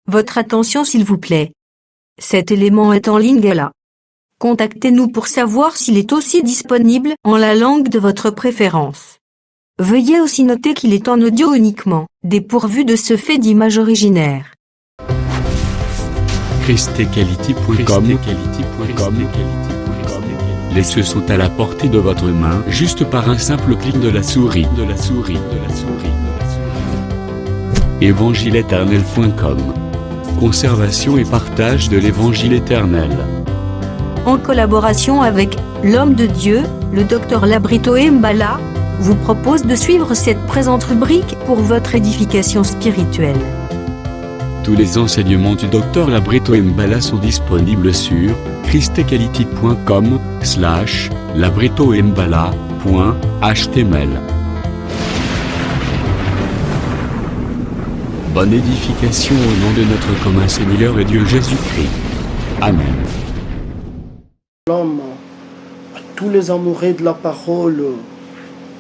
Votre attention s'il vous plaît. Cet élément est en ligne là. Contactez-nous pour savoir s'il est aussi disponible en la langue de votre préférence. Veuillez aussi noter qu'il est en audio uniquement, dépourvu de ce fait d'image originaire. ChristeQuality.com. Les cieux sont à la portée de votre main, juste par un simple clic de la souris. Évangileéternel.com. Conservation et partage de l'évangile éternel. En collaboration avec l'homme de Dieu, le Dr Labrito Mbala, vous propose de suivre cette présente rubrique pour votre édification spirituelle. Tous les enseignements du Dr Labrito Mbala sont disponibles sur christequality.com/labritombala.html. Bonne édification au nom de notre commun Seigneur et Dieu Jésus-Christ. Amen. L'homme, à tous les amoureux de la parole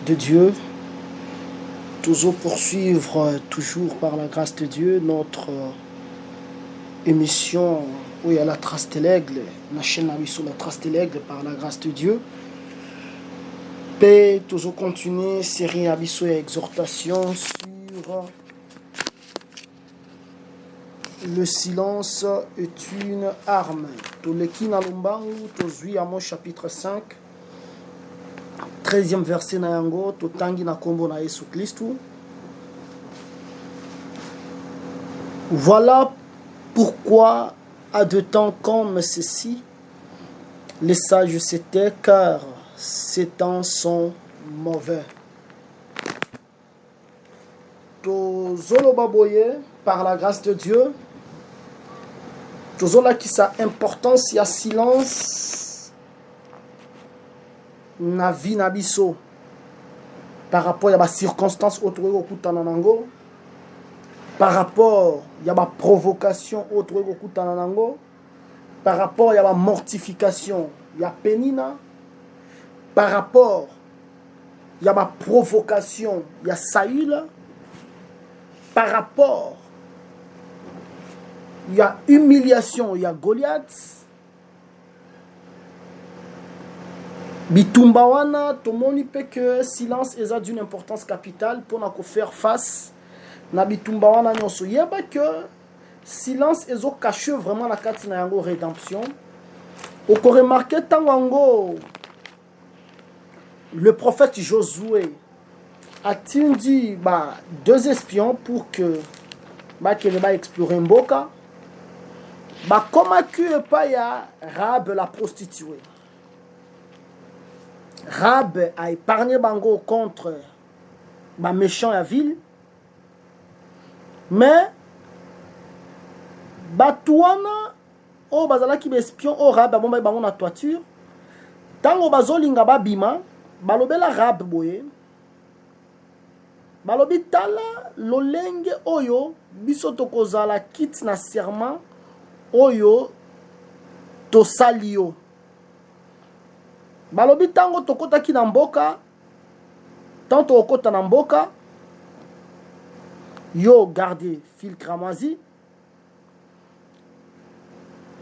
de Dieu, toujours poursuivre, toujours par la grâce de Dieu, notre émission où il y a la trace de l'aigle, la chaîne sur la trace de l'aigle par la grâce de Dieu. Paix, toujours continuer, série abisso et exhortation sur le silence est une arme. Toleki na lombangu tozwi Amos chapitre 5 13e verset na yango totangi na kombo na Yesu Kristu. Voilà pourquoi à de temps comme ceci les sages se taisent, car ces temps sont mauvais. Tozoloba boye par la grâce de Dieu. Toujours là qui sa importance, il y a silence na vie na biso par rapport à la circonstance autre nango, par rapport il y a la provocation autre nango, par rapport il y a la mortification, il y a penina, par rapport il y a la provocation, il y a Saül, par rapport il y a humiliation, il y a Goliath. Bitumbawana, tomoni pe que silence est d'une importance capitale pour nous faire face. Na bitumbawana nyonso yeba que silence est caché vraiment la carte na yango rédemption. Au ko remarquer tango le prophète Josué a-t-il dit deux espions pour que qu'il va explorer Mboka. Comment que pas ya Rahab la prostituée. Rahab a épargné bango contre méchant à ville. Mais batouana o bazala ki espion o Rahab bomba bango na toiture. Tango bazolinga babima, balobela Rahab boye. Balobi tala lolenge oyo biso tokozala kit na serment oyo tosalio. Balobi tango tokota ki na mboka, tanto okota na mboka, yo garde fil kramazi,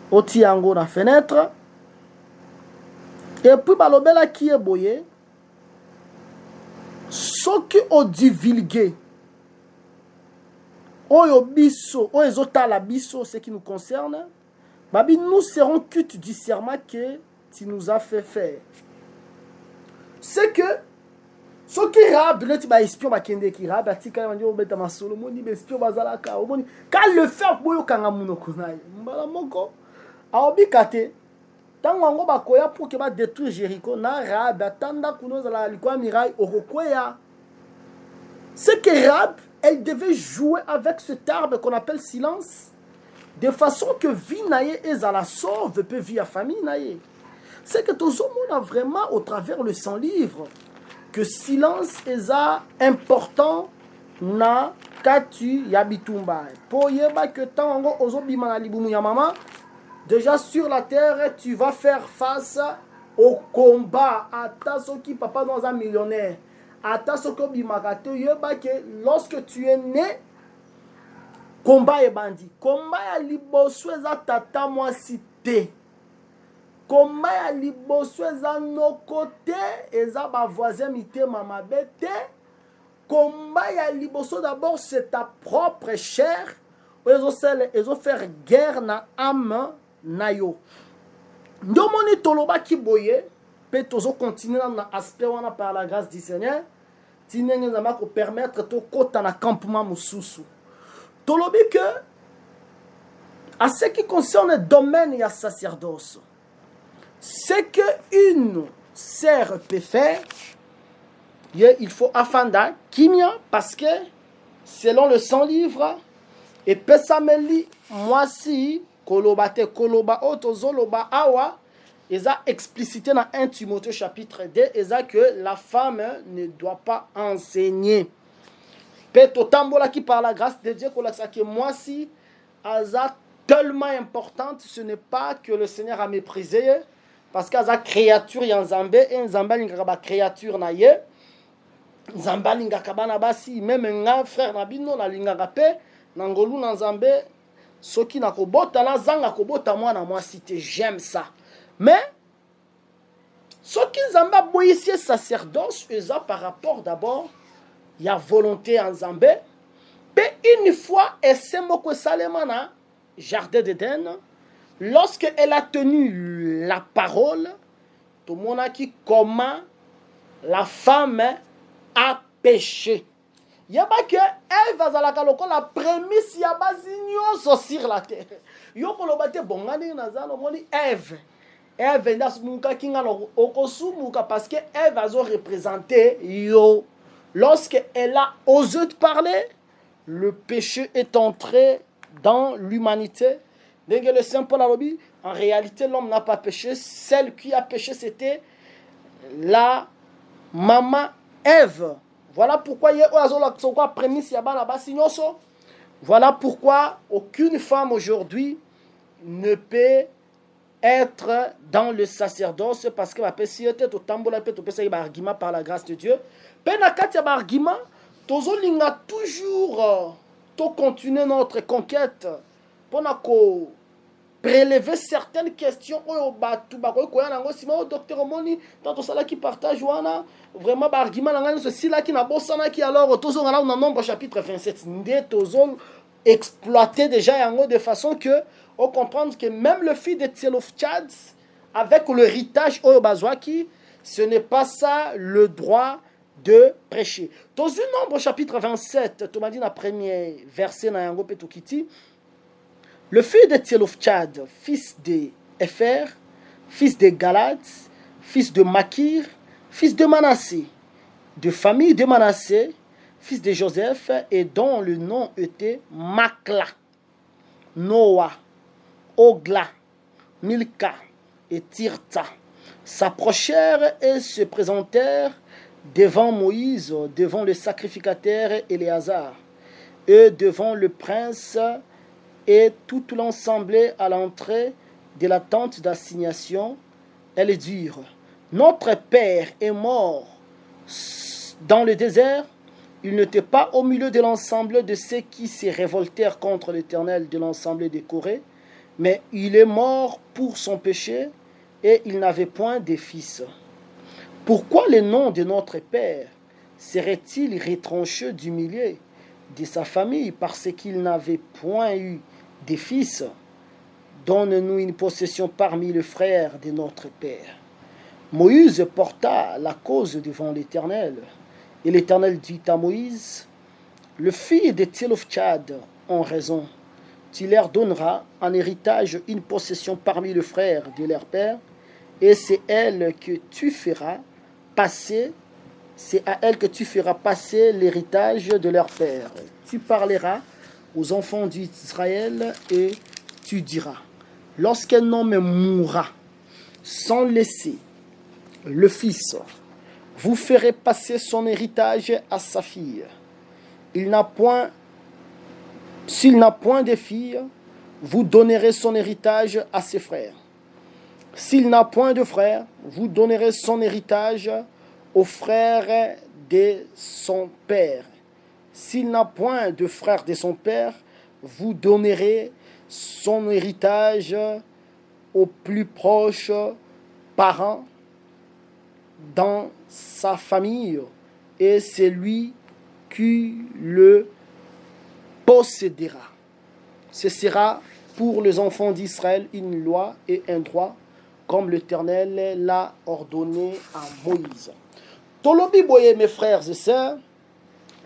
oti yango na fenêtre, et puis balobela ki e boye, soki o divulguer oyo biso, oyo ezotala biso, ce qui nous concerne, babi nous serons quittes du serment que tu nous as fait faire. C'est que ce qui Rahab le tiba espion bakende ki Rahab atika mandi obeta masolo moni espion bazalaka omoni quand le faire boyo kanga munoko naye mbala moko aobikate tango ngo bakoya pour que ba détruire Jéricho na Rahab atanda kuno zala likwa mirai okokoya. C'est que Rahab elle devait jouer avec cet arbre qu'on appelle silence, de façon que vie naïe et à la sauve peut vivre famille naïe. C'est que tout le monde a vraiment au travers le 100 livres que silence est important na katu yabitumba. Pour yeba que tango ozobima na libumu ya mama, déjà sur la terre tu vas faire face au combat. Attention qui papa dans un millionnaire. Attention que lorsque tu es né, combat et bandit. Combat ya liboso eza tata mwasi te. Combat ya liboso eza noko te, eza ba voisin mitema mabe te. Combat ya liboso d'abord c'est ta propre chair. Ezo faire guerre na âme na yo. Ndomoni toloba ki boye, pe tozo continuer na aspect wana par la grâce du Seigneur. Tinenge nzamba ko permettre to kota na campement mususu. Tolobi que à ce qui concerne le domaine ya sacerdoce, c'est que une sœur peut faire, il faut afanda kimia parce que selon le 100 livres et pesameli mwasi kolobate koloba otozoloba awa eza explicité dans 1 Timothée chapitre 2 eza que la femme ne doit pas enseigner. Peto tambola qui par la grâce de Dieu kolaksa que mwasi aza tellement importante, ce n'est pas que le Seigneur a méprisé parce qu'aza créature ya nzambe et nzambe lingaka ba créature na ye. Nzamba lingaka bana basi même nga frère na bino na lingaka pe na ngolu na nzambe soki na kobota na zanga kobota mwana mwasi te, j'aime ça. Mais soki nzamba boyisi sacerdoce eza par rapport d'abord il y a volonté en nzambe pe une fois ese moko salema na jardin d'Éden lorsque elle a tenu la parole tout le monde a qui comment la femme a péché. Yaba que Ève azalaka loko la prémisse ya bazinyo sur la terre. Yo kolobate bongani nazalo moni Ève. Ève ndas muka kinga okosumuka parce que Ève azo représenter yo. Lorsque elle a osé parler, le péché est entré dans l'humanité. Donc le Saint Paul a dit, en réalité l'homme n'a pas péché, celle qui a péché c'était la maman Ève. Voilà pourquoi voilà pourquoi aucune femme aujourd'hui ne peut être dans le sacerdoce parce que la personne au tambola peut passer par argument par la grâce de Dieu. Penakati par argument, tozo linga toujours to continuer notre conquête pour prélever certaines questions au batu bako ko yana ngo sima au docteur Omoni tant sala qui partage wana vraiment ba argument ngana ceci là qui na bosana qui alors tozo ngana dans nombre chapitre 27 ndé tozo exploiter déjà yango de façon que on comprendre que même le fils de Tselofchad avec l'héritage au bazwaki ce n'est pas ça le droit de prêcher. Dans un nombre chapitre 27 tu m'as dit la premier verset na yango petokiti. Le fils de Tselofchad, fils de Épher, fils de Galad, fils de Makir, fils de Manassé, de famille de Manassé, fils de Joseph, et dont le nom était Makla, Noah, Ogla, Milka et Tirta, s'approchèrent et se présentèrent devant Moïse, devant le sacrificateur Éléazar, et devant le prince et tout l'ensemble à l'entrée de la tente d'assignation. Elles dirent, notre père est mort dans le désert, il n'était pas au milieu de l'ensemble de ceux qui se révoltèrent contre l'Éternel de l'ensemble des Corées, mais il est mort pour son péché et il n'avait point de fils. Pourquoi le nom de notre père serait-il retranché du milieu de sa famille parce qu'il n'avait point eu des fils? Donne-nous une possession parmi les frères de notre père. Moïse porta la cause devant l'Éternel. Et l'Éternel dit à Moïse, le fils de Tselofchad ont raison. Tu leur donneras en héritage une possession parmi les frères de leur père, et c'est elle que tu feras passer, c'est à elle que tu feras passer l'héritage de leur père. Tu parleras aux enfants d'Israël et tu diras, lorsqu'un homme mourra sans laisser le fils, vous ferez passer son héritage à sa fille. S'il n'a point de fille, vous donnerez son héritage à ses frères. S'il n'a point de frère, vous donnerez son héritage aux frères de son père. S'il n'a point de frère de son père, vous donnerez son héritage aux plus proches parents dans sa famille, et c'est lui qui le possédera. Ce sera pour les enfants d'Israël une loi et un droit, comme l'Éternel l'a ordonné à Moïse. Tolobi boye, mes frères et sœurs,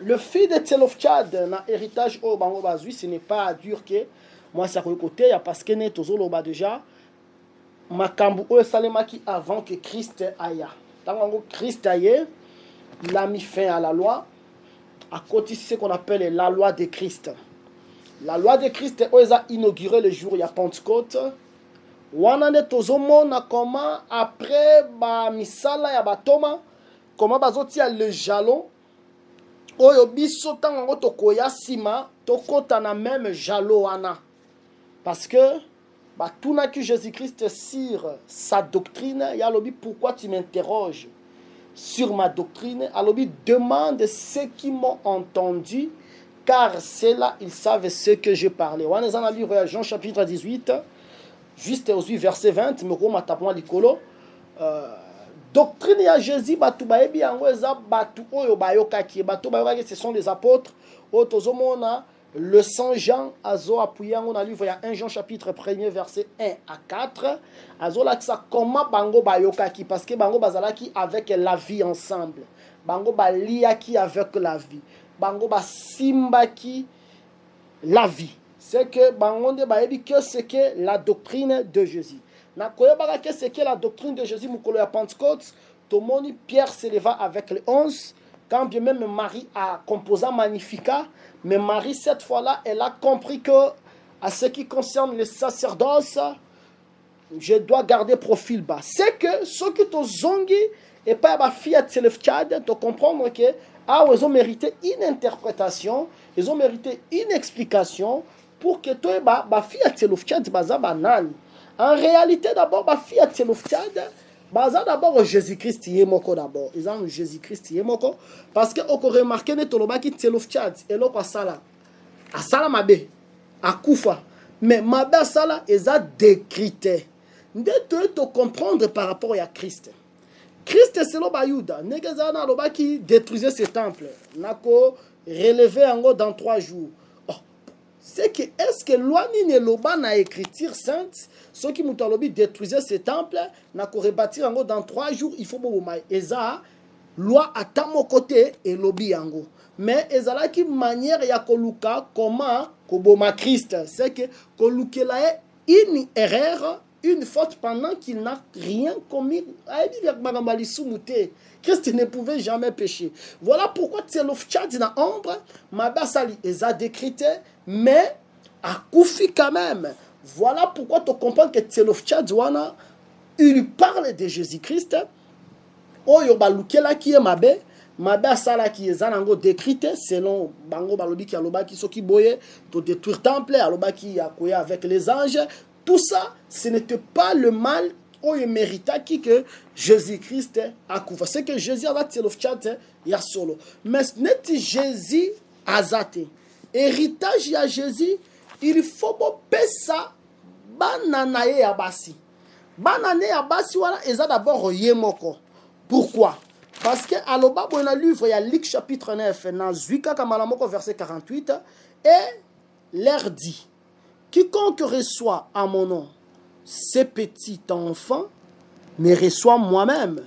le fils de Tselofchad na héritage au bango bazui, ce n'est pas à dire que moi ça côté parce que ne tozolo ba déjà makambu o salemaki avant que Christ aya. Tango Christ aye, il a mis fin à la loi à côté ce qu'on appelle la loi de Christ. La loi de Christ a inauguré le jour il y a Pentecôte. Wanane tozomona comment après ba misala ya batoma comment bazoti a le jalon oyo biso tango tokoya sima tokota na même jalon wana parce que batuna que Jésus-Christ sur sa doctrine ya lobi pourquoi tu m'interroges sur ma doctrine alobi demande ceux qui m'ont entendu car c'est là ils savent ce que je parlais. Wana zana livre Jean chapitre 18 juste au verset 20 moko matapon likolo doctrine ya Jésus batu baebi yango eza batu oyo bayokaki batu bayokaki ce sont les apôtres otozomona le Saint Jean azo appuyé yango na livre ya 1 Jean chapitre 1er verset 1 à 4 azo lakisa comment bango bayokaki parce que bango bazalaki avec la vie ensemble bango baliaki avec la vie bango basimbaki la vie c'est que bangonde baebi que c'est que la doctrine de Jésus. Na koyebaka que c'est que la doctrine de Jésus mukolo ya Pentecôte, tomoni Pierre s'éleva avec les 11, quand bien même Marie a composé Magnificat, mais Marie cette fois-là, elle a compris que à ce qui concerne le sacerdoce, je dois garder profil bas. C'est que ceux qui t'ont zongi et pas ma fille à Tselefchad, tu comprendre que ils ont mérité une interprétation, ils ont mérité une explication pour que toi ba fille à Tselefchad baza banane. En réalité d'abord ba fille à Tselefchad baza d'abord Jésus-Christ yemoko d'abord. Ils ont Jésus-Christ yemoko parce que on remarqué ne toloba ki Tselefchad eloko sala. Asala mabe akufa mais mabe sala eza décrité. Ndé to comprendre par rapport à Christ. Christ c'est le bayuda negezana loba qui détruisait ce temple nako relevé en dans 3 jours. C'est que est-ce que loi ni loba na écriture sainte ceux qui mutalobi détruisaient ce temple nako rebâtir en dans 3 jours il faut bobo mai eza loi à tamo côté et lobi yango mais ezala ki manière ya koluka comment koboma Christ c'est que kolukela une erreur une faute pendant qu'il n'a rien commis. Christ ne pouvait jamais pécher. Voilà pourquoi Tselofchad na ombre, Mabasali les a décrité, mais à Koufi quand même. Voilà pourquoi tu comprends que Tselofchad wana, il parle de Jésus-Christ. Oyo balukela qui est Mabé, Mabé sala qui est zanango décrité selon Bango balobi ki aloba ki soki boye, to détruire temple, aloba ki akoye avec les anges. Tout ça, ce n'était pas le mal ou le mérite qui que Jésus-Christ a couvert. C'est que Jésus a tiré le chat, il y a solo. Mais n'est Jésus azate. Héritage à Jésus, il faut que ça bananaye abasi. Bananaye abasi wala eza d'abord yemoko. Pourquoi? Parce que aloba bon livre il y a Luc chapitre 9 na Zwika kamalamoko verset 48 et leur dit quiconque reçoit à mon nom ces petits enfants me reçoit moi-même.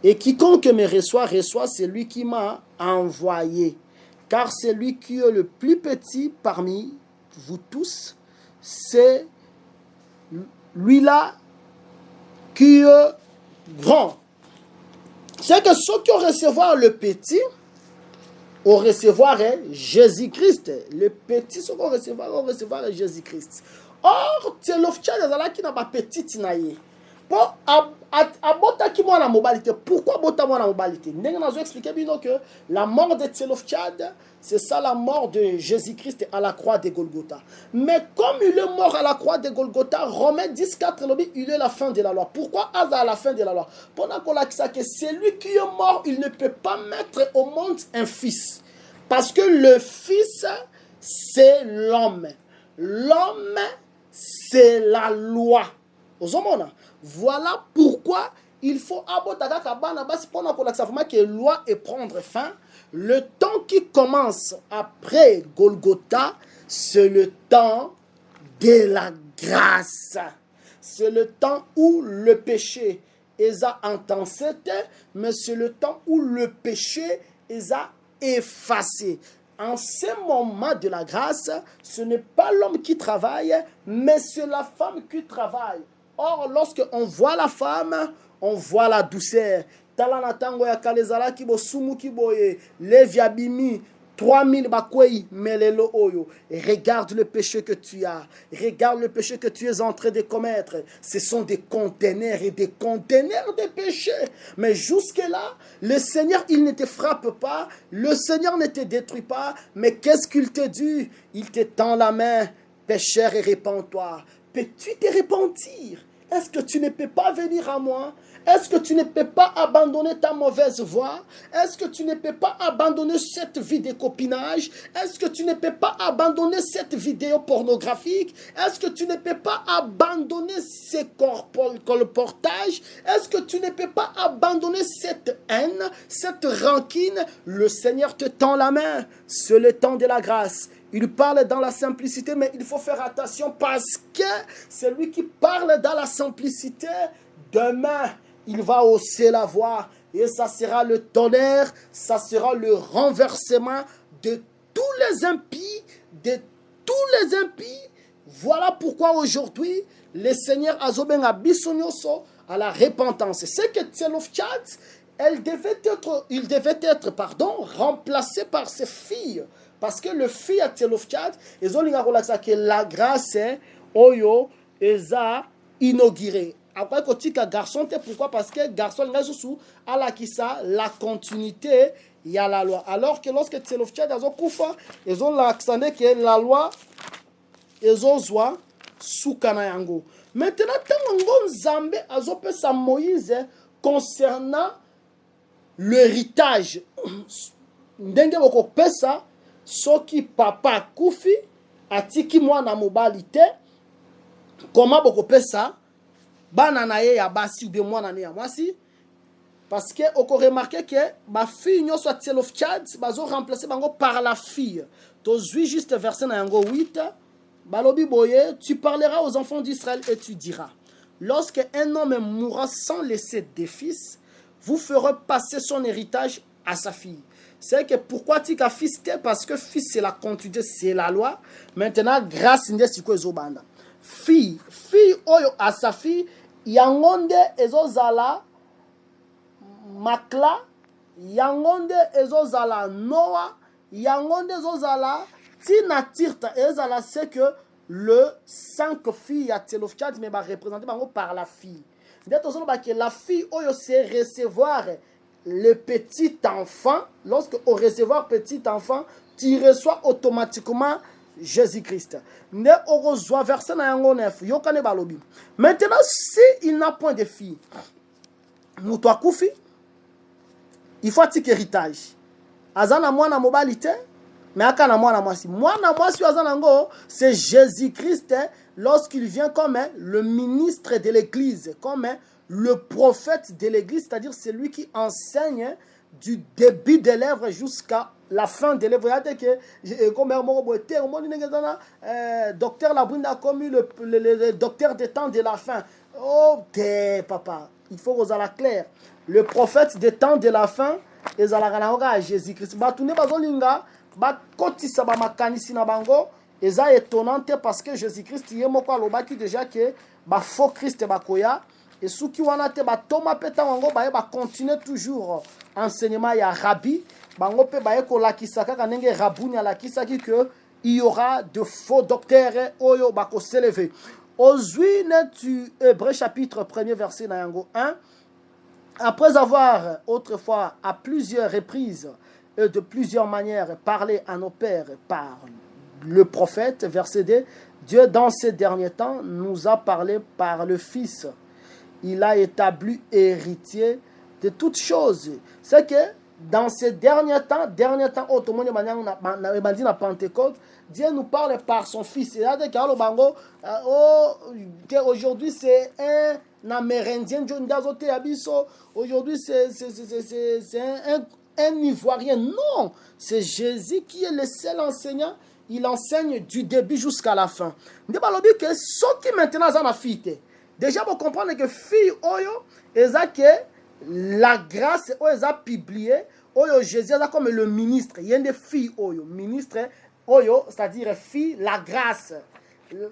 Et quiconque me reçoit, reçoit celui qui m'a envoyé. Car celui qui est le plus petit parmi vous tous, c'est lui-là qui est grand. C'est que ceux qui ont recevoir le petit, au recevoir Jésus-Christ. Le petit, ce qu'on recevoir Jésus-Christ. Or, Tselofchad qui n'a pas petit naïe. Pour abota qui moi la mobilité. Pourquoi abota moi la mobilité? Nous avons expliqué bien que la mort de Tselofchad, c'est ça la mort de Jésus-Christ à la croix de Golgotha. Mais comme il est mort à la croix de Golgotha, Romains 10:4, il est la fin de la loi. Pourquoi à la fin de la loi? Pendant qu'on a dit que celui qui est mort, il ne peut pas mettre au monde un fils. Parce que le fils, c'est l'homme. l'homme, c'est la loi. Voilà pourquoi il faut que loi et prendre fin. Le temps qui commence après Golgotha, c'est le temps de la grâce. C'est le temps où le péché est intensité, mais c'est le temps où le péché est effacé. En ce moment de la grâce, ce n'est pas l'homme qui travaille, mais c'est la femme qui travaille. Or, lorsque on voit la femme, on voit la douceur. Talana tango ya kalezala kibo sumu kiboye, levia bimi, 3000 bakwei melelo oyo. Regarde le péché que tu as. Regarde le péché que tu es en train de commettre. Ce sont des conteneurs et des conteneurs de péché. Mais jusque-là, le Seigneur, il ne te frappe pas. Le Seigneur ne te détruit pas. Mais qu'est-ce qu'il te dit? Il te tend la main. Pécheur, et répands-toi. Peux-tu te repentir? Est-ce que tu ne peux pas venir à moi? Est-ce que tu ne peux pas abandonner ta mauvaise voie? Est-ce que tu ne peux pas abandonner cette vie de copinage? Est-ce que tu ne peux pas abandonner cette vidéo pornographique? Est-ce que tu ne peux pas abandonner ce colportage? Est-ce que tu ne peux pas abandonner cette haine, cette rancune? Le Seigneur te tend la main. C'est le temps de la grâce. Il parle dans la simplicité, mais il faut faire attention parce que celui qui parle dans la simplicité, demain, il va hausser la voix et ça sera le tonnerre, ça sera le renversement de tous les impies, de tous les impies. Voilà pourquoi aujourd'hui, le Seigneur a zoben à bisonyoso à la repentance. C'est que Tselofchad, il devait être remplacé par ses filles. Parce que le fils à Tselofchad, ils ont que la grâce, oyo, eza inauguré. Après, quand tu as garçon, pourquoi? Parce que garçon, à la continuité, il y a la loi. Alors que lorsque Tselofchad a koufa, ils ont l'accent que la loi, ils ont zoa soukana yango. Maintenant, tant Nzambe a sa Moïse concernant l'héritage. Ndenge boko pesa, soki papa koufi, atiki mwana mobali te, comment boko pesa? Bananaye ya basi ou bien mwana ya mwasi. Parce que on remarqué que ma fille nyo soit Tselofchad, bazo remplacé bango par la fille. Tozui juste verset na yango 8. Balobi boye, tu parleras aux enfants d'Israël et tu diras, lorsque un homme mourra sans laisser des fils, vous ferez passer son héritage à sa fille. C'est que pourquoi tu as fils? Parce que fils c'est la continuité, c'est la loi. Maintenant, grâce à Dieu, fille oyo à sa fille, yangonde ezozala makla, yangonde ezozala noa, yangonde ezozala tina tirta ezala. C'est que le 5 filles à Tselofchad mais représenté par la fille. La fille oyo c'est recevoir le petit enfant. Lorsque au recevoir petit enfant, tu reçois automatiquement Jésus-Christ. Maintenant, si il n'a point de fille, il faut un héritage. Azana mwana mobilité, mais akana mwana mwasi. Mwana mwasi azanango, c'est Jésus-Christ lorsqu'il vient comme le ministre de l'église, comme le prophète de l'église, c'est-à-dire celui qui enseigne du début des lèvres jusqu'à la fin des lèvres. Regardez que comme docteur Labunda comme le docteur des temps de la fin. Oh papa, il faut que la clair. Le prophète des temps de la fin et à Jésus-Christ. Batune bazolinga bakotisa ba makanisi na bango eza étonnante parce que Jésus-Christ yemoko alobaki déjà que ba faux Christ bakoya. Et ceux qui ont été Thomas Petango, ba continuer toujours enseignement ya Rabbi. Bango pe ba ko la kisaka kanenge rabunya la kisaki que il y aura de faux docteurs oyo ba ko s'élever. Ozui tu Hébreux chapitre 1er verset na yango 1. Après avoir autrefois à plusieurs reprises et de plusieurs manières parlé à nos pères par le prophète, verset 2, Dieu dans ces derniers temps nous a parlé par le Fils. Il a établi héritier de toutes choses. C'est que dans ces derniers temps, au monde de Pentecôte, Dieu nous parle par son fils. Aujourd'hui, c'est un Amérindien. Aujourd'hui, c'est un Ivoirien. Non, c'est Jésus qui est le seul enseignant. Il enseigne du début jusqu'à la fin. Que ceux qui maintenant ont la fille, déjà vous comprenez que fille oyo, la grâce oyo a publié, oyo Jésus est comme le ministre. Il y a des filles oyo, ministre oyo, c'est-à-dire fille, la grâce,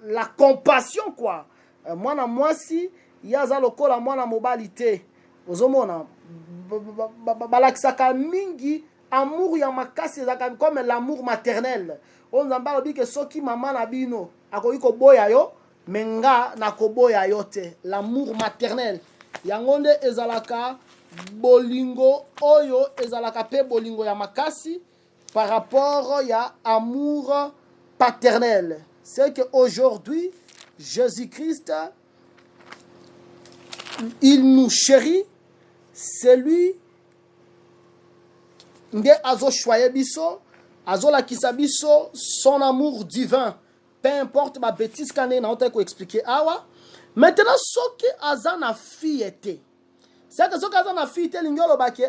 la compassion quoi. Moi si il y a ça lokola moi na mobilité. Ozomona balakisaka mingi amour ya makasi comme l'amour maternel. On zamba dit que soki maman na bino akoki koboya yo menga na koboya yo te, l'amour maternel yango nde ezalaka bolingo oyo ezalaka pe bolingo ya makasi par rapport ya amour paternel. C'est que aujourd'hui Jésus-Christ il nous chérit, c'est lui nde azo choye biso, azo la kisabiso son amour divin. Peu importe ma bêtise qu'on est, on t'a expliqué. Maintenant, ce qui a na fille était, c'est que ce qui a na fille était l'ingolo baké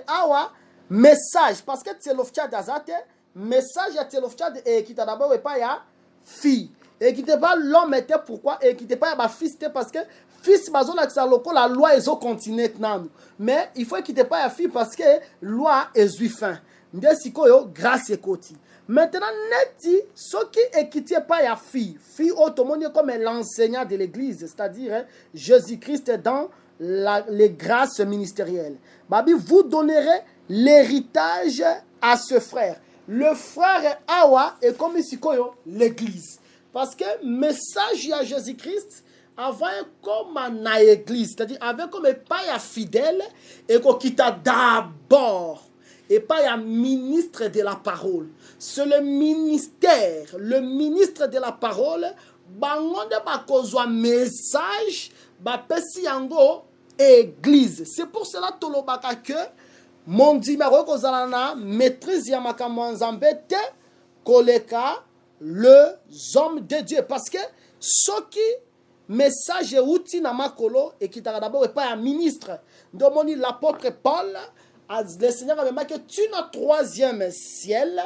message parce que c'est l'oftia d'azate message à l'oftia et qui t'a d'abord pas ya fille et qui t'est pas l'homme était pourquoi et qui t'est pas ya fils c'était parce que fils bazo la loko la loi est au continent nan mais il faut qu'il t'ait pas ya fille parce que loi est fin nde sikoyo grâce et koti. Maintenant, neti, ce qui est pas ya fille automobile comme l'enseignant de l'église, c'est-à-dire Jésus-Christ dans les grâces ministérielles. Babi, vous donnerez l'héritage à ce frère. Le frère Awa est comme ici l'église. Parce que message à Jésus-Christ avant comme à l'église, c'est-à-dire avec comme pas ya fidèle et qu'on quitte d'abord. Et pas un ministre de la parole. C'est le ministère, le ministre de la parole. Bangonde bakozwa message, bapesi yango église. C'est pour cela tolobaka que mon dimaro kozalana maîtrise ya makambo nzambe te koleka les hommes de Dieu parce que ce qui message outil na makolo et qui d'abord pas un ministre. Domoni l'apôtre Paul le Seigneur a même que tu n'as troisième ciel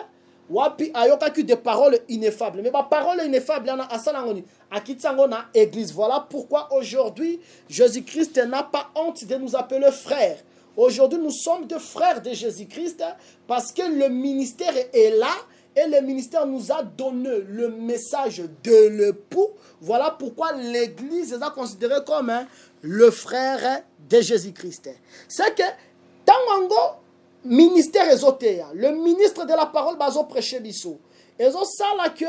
wapi ayoka que des paroles ineffables mais ma parole ineffable yana asalangoni akitsango na église. Voilà pourquoi aujourd'hui Jésus-Christ n'a pas honte de nous appeler frères. Aujourd'hui nous sommes des frères de Jésus-Christ parce que le ministère est là et le ministère nous a donné le message de l'époux. Voilà pourquoi l'église est considérée comme le frère de Jésus-Christ. C'est que Tango ministère ezotea, le ministre de la parole bazo prêcher biso. Ezo sala que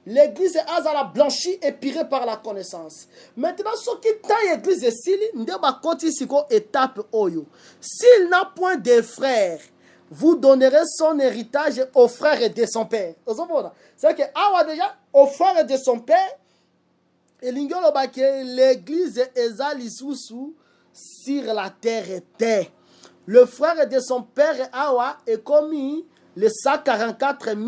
l'église a la blanchie et pirée par la connaissance. Maintenant ce qui ta église est sili ndeba koti siko étape oyo. S'il n'a point de frères, vous donnerez son héritage aux frères de son père. C'est que awa déjà aux frères de son père et l'ingolo baké l'église ezali sous sur la terre était. Le frère de son père Awa est commis les 144 000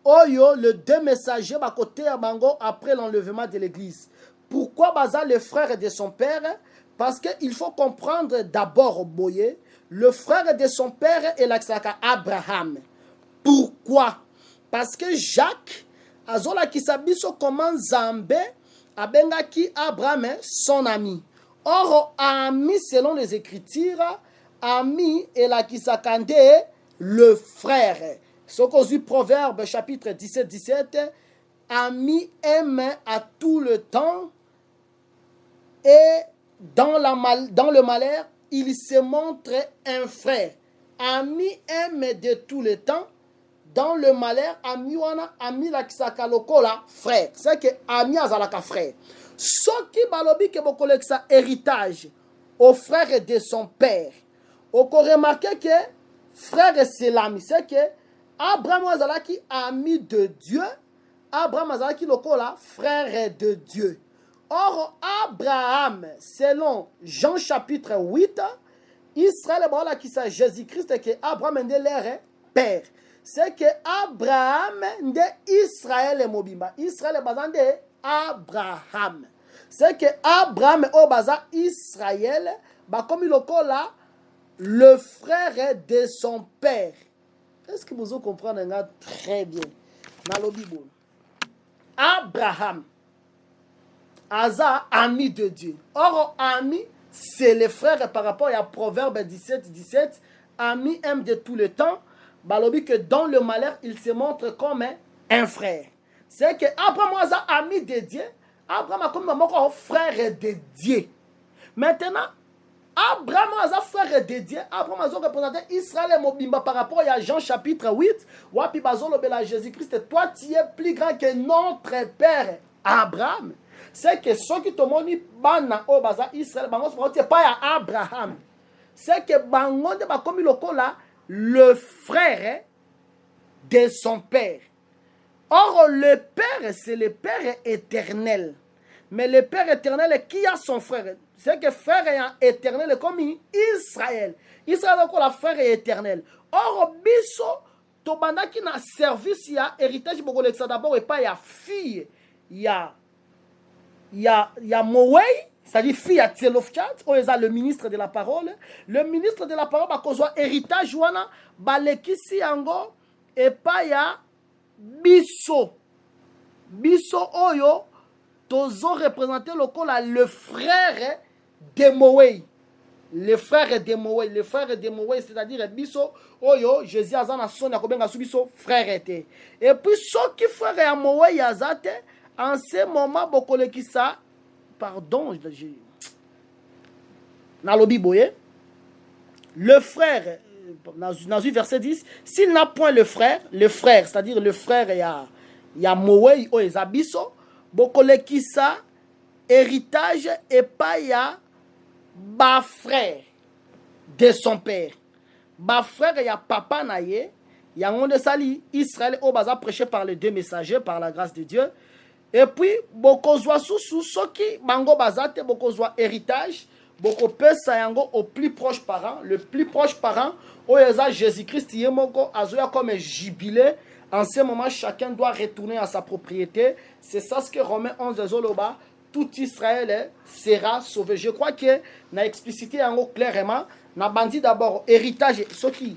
Oyo, le deux messagers à côté à Bango après l'enlèvement de l'église. Pourquoi Baza le frère de son père? Parce qu'il faut comprendre d'abord Boye, le frère de son père est l'Axaka Abraham. Pourquoi? Parce que Jacques, Azola Kisabiso comment Zambé, Abengaki Abraham, son ami. Or, ami selon les Écritures, ami et la Kisakande, le frère. Ce qu'on dit Proverbe chapitre 17, ami aime à tout le temps et dans le malheur, il se montre un frère. Ami aime de tout le temps, dans le malheur, ami wana, ami la Kisakalokola, frère. C'est que ami azalaka frère. Ce qui balobi que beaucoup ça héritage au frère de son père. On peut remarquer que frère c'est l'ami, c'est que Abraham azalaki ami de Dieu, Abraham azalaki lokola frère de Dieu. Or Abraham, selon Jean chapitre 8, Israël est qui sa Jésus-Christ que Abraham est leur père. c'est que Abraham de Israël est mobimba. Israël est basé de Abraham. C'est que Abraham est basé Israël, bah comme il est là, le frère de son père. Est-ce que vous comprenez très bien dans le Bible? Abraham, Aza, ami de Dieu. Or, ami, c'est le frère par rapport à Proverbe 17, 17. Ami aime de tout le temps. Balobi que dans le malheur, il se montre comme un frère. C'est que Abraham, Aza, ami de Dieu. Abraham a comme un frère de Dieu. Maintenant, Abraham a frère de Dieu. Abraham a représenté Israël et Mobimba par rapport à Jean chapitre 8. Wapi bazolo bela Jésus-Christ. Toi, tu es plus grand que notre père Abraham. C'est que ceux qui te montrent bana au baza Israël, bango c'est pas à Abraham. C'est que bango de comme le frère de son père. Or le père c'est le père éternel. Mais le père éternel qui a son frère, c'est que frère éternel comme Israël. Israël est la frère éternel. Or biso to banda qui na service ya héritage boko lexa d'abord et pas ya fille ya Mowei, c'est-à-dire fille à Tselofchat, ou est le ministre de la parole. Le ministre de la parole va causer héritage wana balekisi yango et pas ya biso oyo tozo représenter le frère de Mowei. Le frère de Mowei, c'est-à-dire biso oyo Jésus azana sona kobenga su biso frère était. Et puis ce qui frère ya Mowei azate en ce moment, pardon, dans le Bible, le frère, dans le verset 10, s'il n'a point le frère, c'est-à-dire le frère, il y a Mowei ou Ezabiso, Bokolekisa, héritage, et pas il y a bas frère de son père. Bas frère, il y a papa naye, il y a un de sali, Israël, au bazar prêché par les deux messagers, par la grâce de Dieu. Et puis, beaucoup zoa sous ce qui bango bazate, beaucoup zoa héritage, beaucoup pesa yango au plus proche parent, le plus proche parent, au Jésus-Christ, yemoko azoya comme jubilé. En ce moment, chacun doit retourner à sa propriété. C'est ça ce que Romains 11 zoloba, tout Israël sera sauvé. Je crois que n'a explicité yango clairement, n'a bandi d'abord héritage, ce qui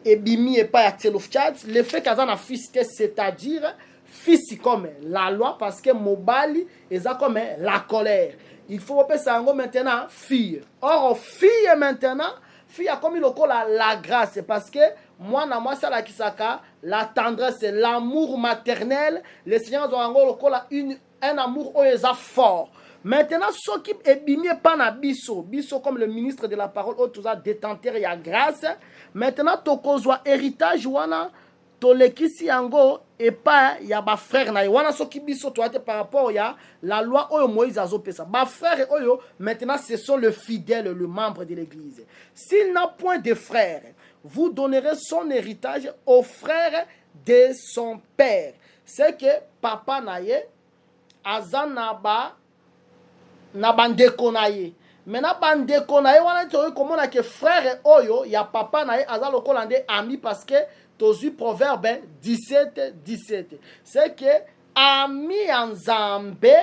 est bimi et pas à Tselofchat, le fait qu'azan a fils, c'est-à-dire fils comme la loi parce que mobali est comme la colère. Il faut appeler ça maintenant fille. Or fille maintenant, fille a comme il la grâce parce que moi na moi ça la kisaka, la tendresse, l'amour maternel, les Seigneur ont un amour fort. Maintenant, ce qui est bimé pas na biso comme le ministre de la parole, tout ça détenteur y a grâce. Maintenant, tokozwa héritage wana tolekisi yango et pas ya ba frère na wana soki biso to ate par rapport ya la loi oyo Moïse azopesa ba frère oyo maintenant ce sont le fidèle, le membre de l'église. S'il n'a point de frère, vous donnerez son héritage au frère de son père. C'est que papa naye azanaba na bandeko naye. Maintenant bandeko naye wana to comment na que frère oyo ya papa naye azalo kolande ami parce que Tozu Proverbe 17, 17. C'est que ami Nzambe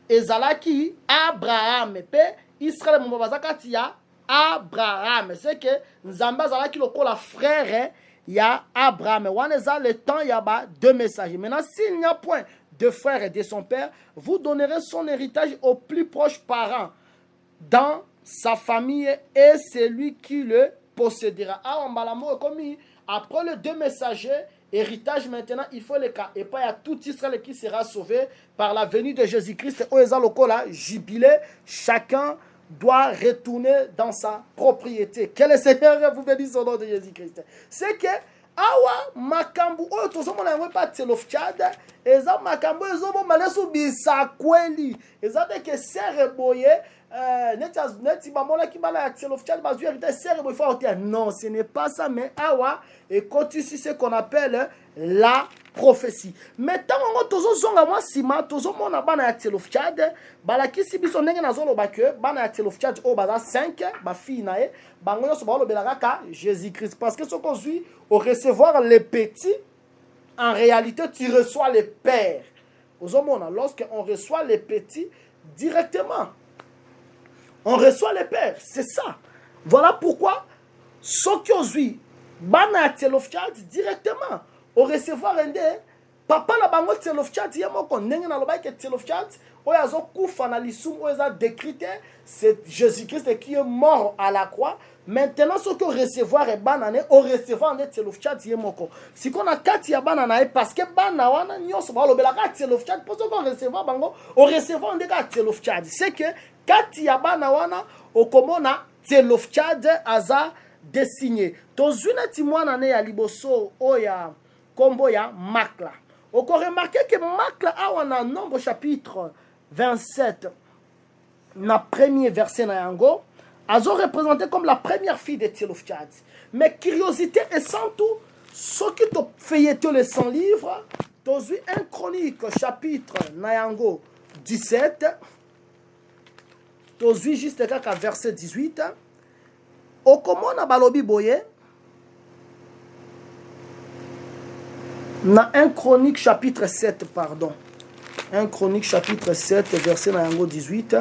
ezalaki Abraham. Pe Israël mobazakati ya Abraham. C'est que Nzambe ezalaki lokola frère ya Abraham. Waneza le temps yaba deux messages. Maintenant, s'il n'y a point de frère et de son père, vous donnerez son héritage au plus proche parent dans sa famille et c'est lui qui le possédera. Ah, on balamo comme après les deux messagers, héritage maintenant, il faut le cas. Et pas il y a tout Israël qui sera sauvé par la venue de Jésus-Christ. Oeza lokola jubilé, chacun doit retourner dans sa propriété. Que le Seigneur vous bénisse au nom de Jésus-Christ. C'est que awa makambu oyo tozomona yango pa Tselofchad eza makambu ezomona leso bisakweli eza de que sere boye neti bamona ki bala ya Tselofchad bazu hérité sere boye faut non ce n'est pas ça mais awa et continue ce qu'on appelle la prophétie. Mais tant que tozo zonga moi sima tozo mona bana ya Tselofchad balakisi biso ndenge nazoloba ke bana ya Tselofchad o baza 5 ba fille na ye bango nyonso balobelaka ka Jésus-Christ parce que ce qu'on suit au recevoir les petits en réalité tu reçois les pères. Lorsqu'on reçoit les petits directement on reçoit les pères, c'est ça. Voilà pourquoi ceux qui ont vu bana Tselofchad directement au recevoir un papa la bango Tselofchad yemoko ndenge na loba ke Tselofchad oyo azo kufa na lisumu oyo eza décrité c'est Jésus-Christ qui est mort à la croix. Maintenant ceux qui ont recevoir et banane au recevoir un Tselofchad yemoko si qu'on a kati ya banana parce que bana wana nyonso ba lobelaka Tselofchad pour ceux qui ont recevoir bango au recevoir un ka Tselofchad c'est que kati ya bana wana okomona Tselofchad aza dessiné tozuna timwana ne ya liboso oya kombo ya Makla. On peut remarquer que Makla a un nombre chapitre 27 na premier verset na yango azo représenté comme la première fille de Tselofchad. Mais curiosité et sans tout ce qui te feuilleté les 100 livres tozu un chronique chapitre na yango 17 tozu juste kaka verset 18 okomona balobi boye na 1 Chronique chapitre 7 pardon 1 Chronique chapitre 7 verset na yango 18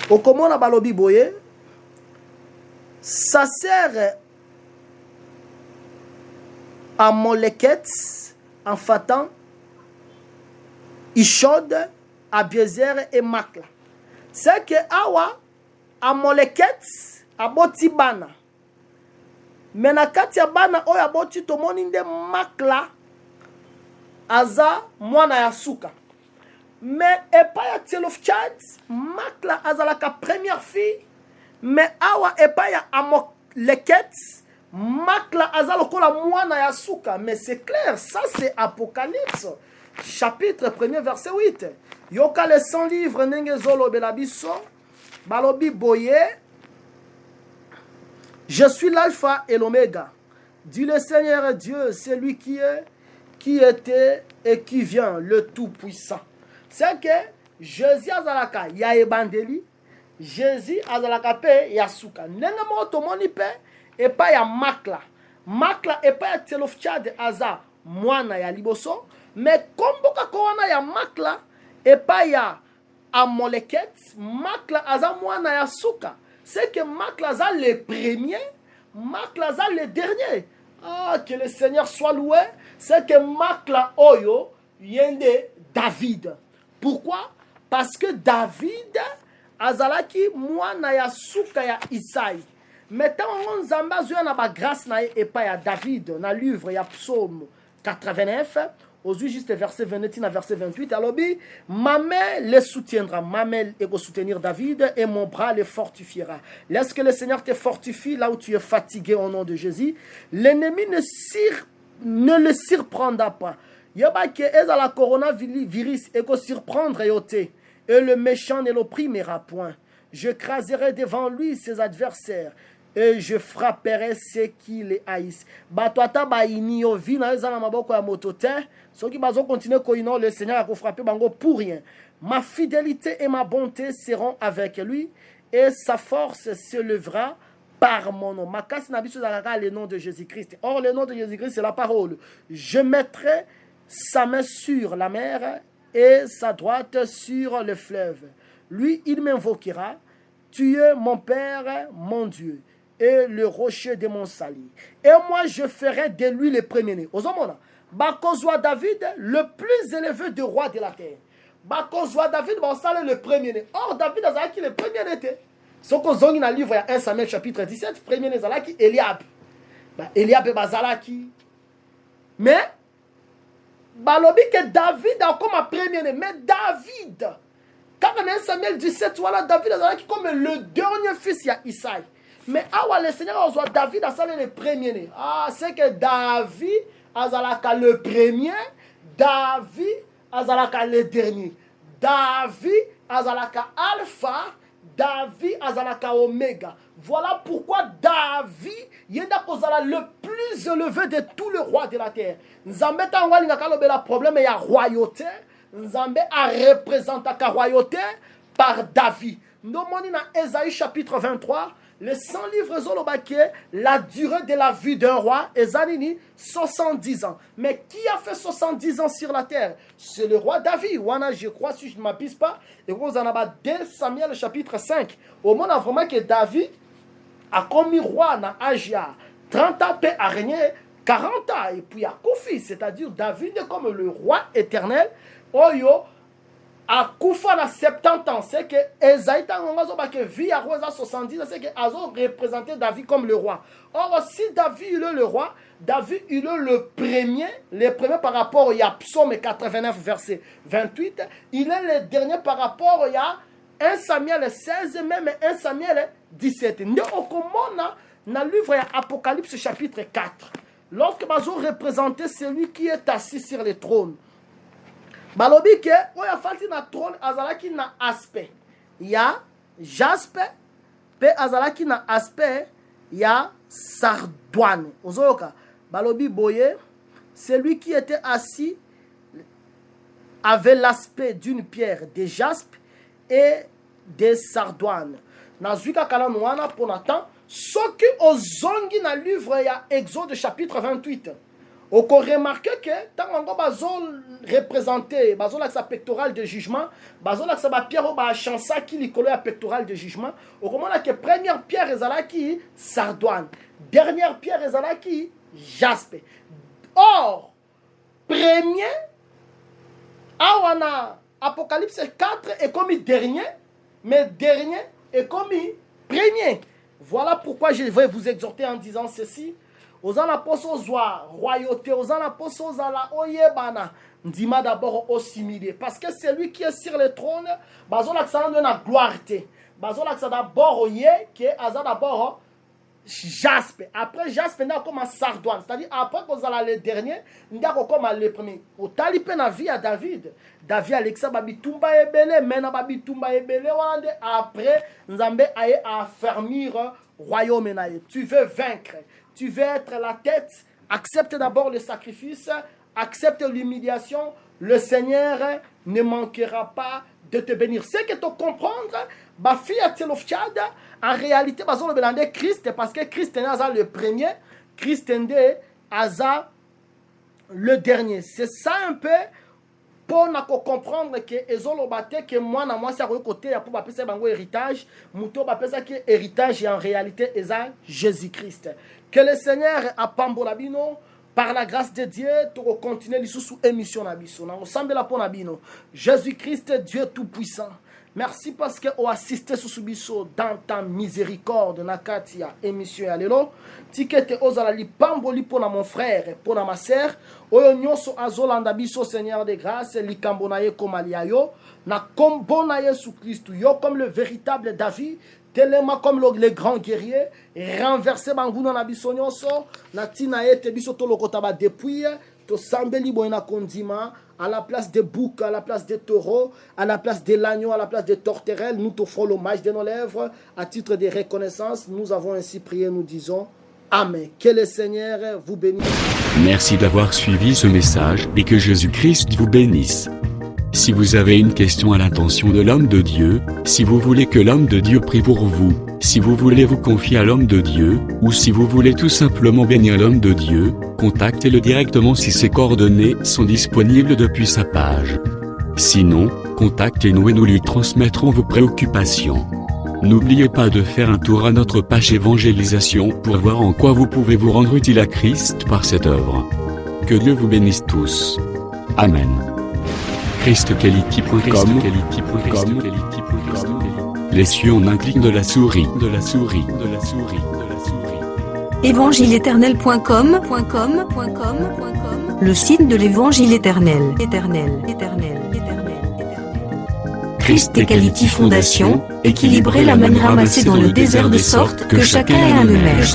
okomona balobi boye sa sœur Amoleket en fatant Ishod, Abiezer et Makla. C'est que awa Amoleket aboti bana mais na kati ya bana oyo aboti tomoni nde Makla aza mwana ya suka mais epa ya Tselofchad Makla azalaka première fille mais awa epa ya Amoleket Makla aza lokola mwana ya suka mais c'est clair ça c'est Apocalypse chapitre 1er verset 8 yoka les 100 livres ndenge zolobela biso balobi boye je suis l'alpha et l'oméga dit le Seigneur Dieu c'est lui qui est qui était et qui vient, le Tout-Puissant. C'est que Jésus azalaka ya ebandeli, Jésus azalaka pe ya suka. Nenge mo tomoni pe et pas ya Makla. Makla et pas ya Tselofchad aza mwana ya liboso, mais komboka kowana ya Makla et pas ya Amoleket, Makla aza mwana ya suka. C'est que Makla aza le premier, Makla aza le dernier. Ah, que le Seigneur soit loué. C'est que Makla Oyo yende David. Pourquoi? Parce que David azalaki mwana ya suka ya Isaïe. Maintenant on zamba zuya na ba grâce na et pas ya David na livre ya psaume 89 aujourd'hui juste verset 29 à verset 28 alors bi ma main le soutiendra, ma main va soutenir David et mon bras le fortifiera. Laisse que le Seigneur te fortifie là où tu es fatigué au nom de Jésus. L'ennemi ne le surprendra pas. Yoba ke eza la coronavirus et ko surprendre yote et le méchant ne l'opprimera point. Je craserai devant lui ses adversaires et je frapperai ceux qui les haïssent. Batwata ba ini yo vi na eza na maboko ya motote. Ceux qui bazo continuer ko ino le Seigneur a ko frapper bango pour rien. Ma fidélité et ma bonté seront avec lui et sa force se lèvera par mon nom. Makas nabiso zalaka le nom de Jésus-Christ. Or le nom de Jésus-Christ c'est la parole. Je mettrai sa main sur la mer et sa droite sur le fleuve. Lui il m'invoquera. Tu es mon Père, mon Dieu, et le rocher de mon salut. Et moi, je ferai de lui le premier-né. Ozomona, Bakozwa David, le plus élevé des rois de la terre. Bakozwa David, le premier-né. Or, David a qui le premier-né était. Ce qu'on a dans le livre, il y a 1 Samuel chapitre 17, premier-né Zalaki, Eliab. Eliab et Bazalaki. Mais, Balobi que David a comme un premier-né. Mais David, quand on a 1 Samuel 17, voilà, David a comme le dernier fils, il y a Isaïe. Mais ah le Seigneur a dit David a salé le premier. Ah, c'est que David a salé le premier, David a salé le dernier. David a salé alpha, David a salé oméga. Voilà pourquoi David est le plus plus élevé de tous les rois de la terre. Nzambe tangwa lingaka lobela problème ya royauté. Nzambe a représenté la royauté par David. Nous moni na Ésaïe chapitre 23, les 100 livres zolobake, la durée de la vie d'un roi, Ezanini, 70 ans. Mais qui a fait 70 ans sur la terre? C'est le roi David. Wana, je crois, si je ne m'abuse pas, et vous en avez 2 Samuel chapitre 5. Au moment où vraiment que David a commis roi dans Agia, 30 ans, peut a régné 40 ans, et puis a Koufi, c'est-à-dire David est comme le roi éternel. Oyo, a Koufa na 70 ans, c'est que Esaïe que vie à roi 70 ans, c'est que Azo représentait David comme le roi. Or, si David il est le roi, David il est le premier par rapport à Psaume 89 verset 28, il est le dernier par rapport à 1 Samuel 16, même 1 Samuel 17. Nous dans le livre Apocalypse chapitre 4, lorsque Bazo représentait celui qui est assis sur le trône, balobi ke oya falti na trône azalaki na aspect ya jaspe pe azalaki na aspect ya sardoine ozoyoka balobi boye celui qui était assis avait l'aspect d'une pierre de jaspe et de sardoine nazwika kala noana pour Nathan soki ozongi na livre ya Exode chapitre 28. On remarque que tant qu'on va représenter la pectorale de jugement, la pierre ba chansa qui li colle à pectorale de jugement, on remarque que première pierre est qui sardoine, dernière pierre est qui jaspe. Or premier awana Apocalypse 4 est comme dernier, mais dernier est comme premier. Voilà pourquoi je vais vous exhorter en disant ceci. Aux anaposo zoa royauté, aux anaposo zala oyebana, ndima d'abord assimilé. Parce que c'est lui qui est sur le trône, bazola ça donne la gloire. Bazola ça d'abord oye, qui est d'abord jaspe. Après jaspe, n'a comme un sardoine. C'est-à-dire après qu'on a le dernier, n'a comme le premier. Au talipé na vie à David. David Alexa babitumba ebele, mena babitumba ebele wande. Après, Nzambe aye à affermir royaume naye. Tu veux vaincre. Tu veux être la tête, accepte d'abord le sacrifice, accepte l'humiliation, le Seigneur ne manquera pas de te bénir. C'est que tu comprendre, ma fille à Télofchad, en réalité, Christ, parce que Christ est le premier, Christ est le dernier. C'est ça un peu pour comprendre que ezolobate que moi na moi ça côté pour pas penser bango héritage muto ba penser que héritage en réalité est Jésus-Christ. Que le Seigneur a pambolabino par la grâce de Dieu pour continuer sous émission na biso na ensemble la pour na bino Jésus-Christ Dieu tout puissant. Merci parce que vous assisté sous Subiso dans ta miséricorde na katia émission alelo tikete ozala li pamboli pour mon frère pour ma sœur oyo nyonso azolanda biso Seigneur de grâce likambo na ye komaliayo na kombo na Yesu Christ yo comme le véritable David tellement comme le grand guerrier renverser banguna na biso nyonso na tina ete biso to lokota ba depuis to sambeli boina kondima à la place des boucs, à la place des taureaux, à la place de l'agneau, à la place des tourterelles, nous t'offrons l'hommage de nos lèvres. À titre de reconnaissance, nous avons ainsi prié, nous disons Amen. Que le Seigneur vous bénisse. Merci d'avoir suivi ce message et que Jésus-Christ vous bénisse. Si vous avez une question à l'intention de l'homme de Dieu, si vous voulez que l'homme de Dieu prie pour vous, si vous voulez vous confier à l'homme de Dieu, ou si vous voulez tout simplement bénir l'homme de Dieu, contactez-le directement si ses coordonnées sont disponibles depuis sa page. Sinon, contactez-nous et nous lui transmettrons vos préoccupations. N'oubliez pas de faire un tour à notre page évangélisation pour voir en quoi vous pouvez vous rendre utile à Christ par cette œuvre. Que Dieu vous bénisse tous. Amen. ChristQuality.com. Les cieux en un clic de la souris. Évangile-éternel.com, le site de l'évangile éternel. Christ Equality Fondation, équilibrer la manne ramassée dans le désert de sorte que chacun ait un le maire.